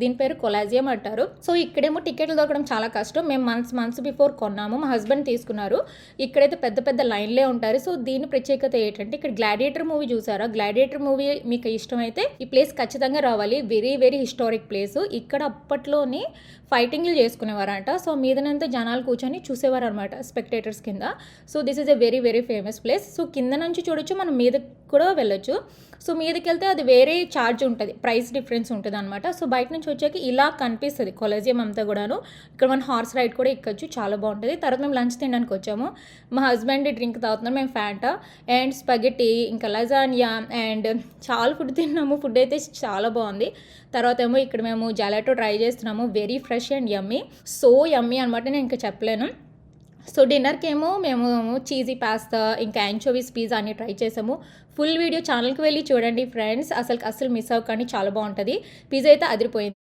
దీని పేరు కొలాజియం అంటారు. సో ఇక్కడేమో టికెట్లు దొరకడం చాలా కష్టం. మేము మంత్స్ బిఫోర్ కొన్నాము. మా హస్బెండ్ తీసుకున్నారు. ఇక్కడైతే పెద్ద పెద్ద లైన్లే ఉంటారు. సో దీని ప్రత్యేకత ఏంటంటే ఇక్కడ గ్లాడియేటర్ మూవీ చూసారా? గ్లాడియేటర్ మూవీ మీకు ఇష్టమైతే ఈ ప్లేస్ ఖచ్చితంగా రావాలి. Very very historic place. ఇక్కడ అప్పట్లోనే ఫైటింగ్లు చేసుకునేవారంట. సో మీదనంతా జనాలు కూర్చొని చూసేవారు అనమాట స్పెక్టేటర్స్ కింద. So this is a very very famous place. So కింద నుంచి చూడొచ్చు, మనం మీద కూడా వెళ్ళొచ్చు. సో మీదకి వెళ్తే అది వేరే ఛార్జ్ ఉంటుంది, ప్రైస్ డిఫరెన్స్ ఉంటుంది అనమాట. సో బయట నుంచి వచ్చాక ఇలా కనిపిస్తుంది కొలాజియం అంతా కూడాను. ఇక్కడ మన హార్స్ రైడ్ కూడా ఎక్కొచ్చు, చాలా బాగుంటుంది. తర్వాత మేము లంచ్ తినడానికి వచ్చాము. మా హస్బెండ్ డ్రింక్ తాగుతున్నాం, మేము ఫ్యాంటా అండ్ స్పగెట్టి ఇంకా లజానియా అండ్ చాలా ఫుడ్ తిన్నాము. ఫుడ్ అయితే చాలా బాగుంది. తర్వాత ఏమో ఇక్కడ మేము జెలాటో ట్రై చేస్తున్నాము. Very fresh and yummy, so yummy అనమాట, నేను ఇంకా చెప్పలేను. సో డిన్నర్కి ఏమో మేము చీజీ పాస్తా ఇంకా యాంచోవీస్ పిజ్జా అన్ని ట్రై చేసాము. ఫుల్ వీడియో ఛానల్కి వెళ్ళి చూడండి ఫ్రెండ్స్, అసలు మిస్ అవ్వకండి, చాలా బాగుంటుంది. పిజ్జా అయితే అదిరిపోయింది.